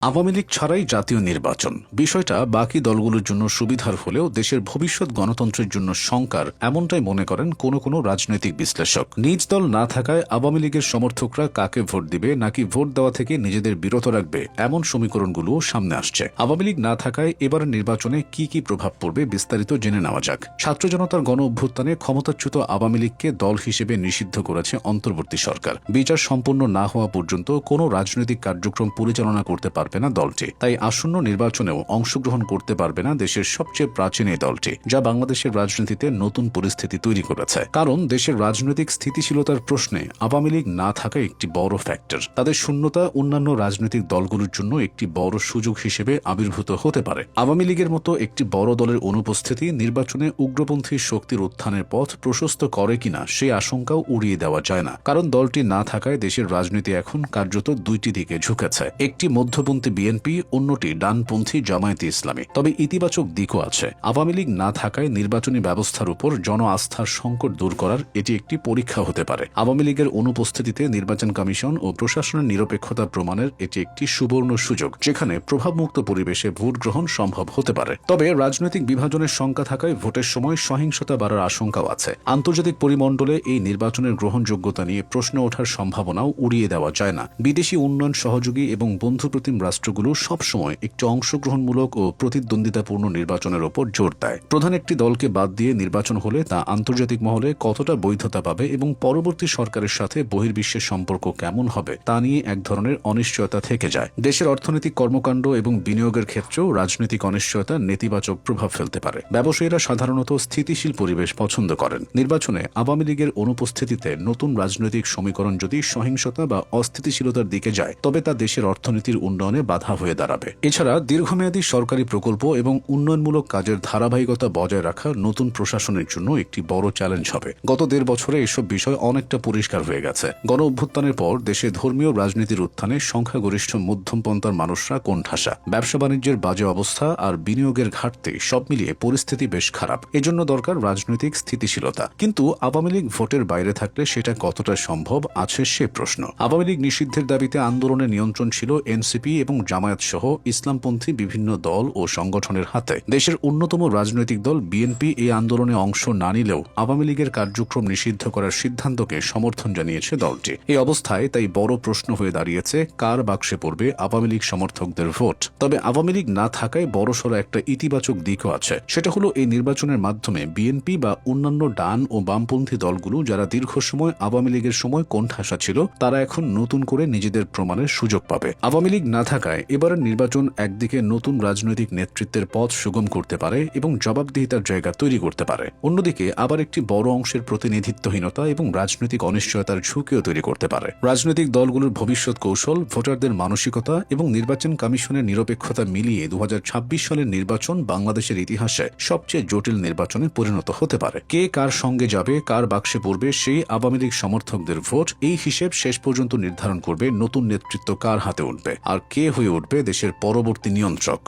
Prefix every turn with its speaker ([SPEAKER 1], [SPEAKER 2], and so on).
[SPEAKER 1] আওয়ামী লীগ ছাড়াই জাতীয় নির্বাচন বিষয়টা বাকি দলগুলোর জন্য সুবিধার হলেও দেশের ভবিষ্যৎ গণতন্ত্রের জন্য শঙ্কার, এমনটাই মনে করেন কোনো কোনো রাজনৈতিক বিশ্লেষক। নিজ দল না থাকায় আওয়ামী লীগের সমর্থকরা কাকে ভোট দিবে নাকি ভোট দেওয়া থেকে নিজেদের বিরত রাখবে, এমন সমীকরণগুলো সামনে আসছে। আওয়ামী লীগ না থাকায় এবারের নির্বাচনে কি কি প্রভাব পড়বে বিস্তারিত জেনে নেওয়া যাক। ছাত্র জনতার গণ অভ্যুত্থানে ক্ষমতাচ্যুত আওয়ামী লীগকে দল হিসেবে নিষিদ্ধ করেছে অন্তর্বর্তী সরকার। বিচার সম্পন্ন না হওয়া পর্যন্ত কোনো রাজনৈতিক কার্যক্রম পরিচালনা করতে পারবে না দলটি। তাই আসন্ন নির্বাচনেও অংশগ্রহণ করতে পারবে না দেশের সবচেয়ে প্রাচীন এই দলটি, যা বাংলাদেশের রাজনীতিতে নতুন পরিস্থিতি তৈরি করেছে। কারণ দেশের রাজনৈতিক স্থিতিশীলতার প্রশ্নে আওয়ামী লীগ না থাকা একটি বড় ফ্যাক্টর। তাদের শূন্যতা অন্যান্য রাজনৈতিক দলগুলোর জন্য একটি বড় সুযোগ হিসেবে আবির্ভূত হতে পারে। আওয়ামী লীগের মতো একটি বড় দলের অনুপস্থিতি নির্বাচনে উগ্রপন্থী শক্তির উত্থানের পথ প্রশস্ত করে কিনা সেই আশঙ্কাও উড়িয়ে দেওয়া যায় না। কারণ দলটি না থাকায় দেশের রাজনীতি এখন কার্যত দুইটি দিকে ঝুঁকেছে, একটি মধ্যপন্থী বিএনপি, অন্যটি ডানপন্থী জামায়াতে ইসলামী। তবে ইতিবাচক দিকও আছে। আওয়ামী লীগ না থাকায় নির্বাচনী ব্যবস্থার উপর জন আস্থার সংকট দূর করার এটি একটি পরীক্ষা হতে পারে। আওয়ামী লীগের অনুপস্থিতিতে নির্বাচন কমিশন ও প্রশাসনের নিরপেক্ষতা প্রমাণের এটি একটি সুবর্ণ সুযোগ, যেখানে প্রভাবমুক্ত পরিবেশে ভোট গ্রহণ সম্ভব হতে পারে। তবে রাজনৈতিক বিভাজনের শঙ্কা থাকায় ভোটের সময় সহিংসতা বাড়ার আশঙ্কাও আছে। আন্তর্জাতিক পরিমণ্ডলে এই নির্বাচনের গ্রহণযোগ্যতা নিয়ে প্রশ্ন ওঠার সম্ভাবনাও উড়িয়ে দেওয়া যায় না। বিদেশি উন্নয়ন সহযোগী এবং বন্ধুপ্রতিম রাষ্ট্রগুলো সবসময় একটি অংশগ্রহণমূলক ও প্রতিদ্বন্দ্বিতাপূর্ণ নির্বাচনের ওপর জোর দেয়। প্রধান একটি দলকে বাদ দিয়ে নির্বাচন হলে তা আন্তর্জাতিক মহলে কতটা বৈধতা পাবে এবং পরবর্তী সরকারের সাথে বহির্বিশ্বের সম্পর্ক কেমন হবে তা নিয়ে এক ধরনের অনিশ্চয়তা থেকে যায়। দেশের অর্থনৈতিক কর্মকাণ্ড এবং বিনিয়োগের ক্ষেত্রেও রাজনৈতিক অনিশ্চয়তা নেতিবাচক প্রভাব ফেলতে পারে। ব্যবসায়ীরা সাধারণত স্থিতিশীল পরিবেশ পছন্দ করেন। নির্বাচনে আওয়ামী লীগের অনুপস্থিতিতে নতুন রাজনৈতিক সমীকরণ যদি সহিংসতা বা অস্থিতিশীলতার দিকে যায়, তবে তা দেশের অর্থনীতির উন্নয়নে বাধা হয়ে দাঁড়াবে। এছাড়া দীর্ঘমেয়াদী সরকারি প্রকল্প এবং উন্নয়নমূলক কাজের ধারাবাহিকতা বজায় রাখা নতুন প্রশাসনের জন্য একটি বড় চ্যালেঞ্জ হবে। গত 1.5 বছরে এসব বিষয় অনেকটা পরিষ্কার হয়ে গেছে। গণ অভ্যুত্থানের পর দেশে ধর্মীয় রাজনীতির উত্থানে সংখ্যাগরিষ্ঠ মধ্যমপন্থার মানুষরা কোণঠাসা। ব্যবসা বাণিজ্যের বাজে অবস্থা আর বিনিয়োগের ঘাটতি সব মিলিয়ে পরিস্থিতি বেশ খারাপ। এজন্য দরকার রাজনৈতিক স্থিতিশীলতা। কিন্তু আওয়ামী লীগ ভোটের বাইরে থাকলে সেটা কতটা সম্ভব আছে সে প্রশ্ন। আওয়ামী লীগ নিষিদ্ধের দাবিতে আন্দোলনের নিয়ন্ত্রণ ছিল এনসিপি এবং জামায়াত সহ ইসলামপন্থী বিভিন্ন দল ও সংগঠনের হাতে। দেশের অন্যতম রাজনৈতিক দল বিএনপি এই আন্দোলনে অংশ না নিলেও আওয়ামী লীগের কার্যক্রম নিষিদ্ধ করার সিদ্ধান্তকে সমর্থন জানিয়েছে দলটি। এই অবস্থায় তাই বড় প্রশ্ন হয়ে দাঁড়িয়েছে কার বাক্সে পড়বে আওয়ামী লীগ সমর্থকদের ভোট। তবে আওয়ামী লীগ না থাকায় বড়সড় একটা ইতিবাচক দিকও আছে। সেটা হলো এই নির্বাচনের মাধ্যমে বিএনপি বা অন্যান্য ডান ও বামপন্থী দলগুলো যারা দীর্ঘ সময় আওয়ামী লীগের সময় কোণঠাসা ছিল, তারা এখন নতুন করে নিজেদের প্রমাণের সুযোগ পাবে। আওয়ামী লীগ না থাকায় এবারের নির্বাচন একদিকে নতুন রাজনৈতিক নেতৃত্বের পথ সুগম করতে পারে এবং জবাবদিহিতার জায়গা তৈরি করতে পারে, অন্যদিকে আবার একটি বড় অংশের প্রতিনিধিত্বহীনতা এবং রাজনৈতিক অনিশ্চয়তার ঝুঁকিও তৈরি করতে পারে। রাজনৈতিক দলগুলোর ভবিষ্যৎ কৌশল, ভোটারদের মানসিকতা এবং নির্বাচন কমিশনের নিরপেক্ষতা মিলিয়ে 2026 সালের নির্বাচন বাংলাদেশের ইতিহাসে সবচেয়ে জটিল নির্বাচনে পরিণত হতে পারে। কে কার সঙ্গে যাবে, কার বাক্সে পড়বে সেই আওয়ামী লীগ সমর্থকদের ভোট, এই হিসেব শেষ পর্যন্ত নির্ধারণ করবে নতুন নেতৃত্ব কার হাতে উঠবে আর কে হয়ে উঠবে দেশের পরবর্তী নিয়ন্ত্রক।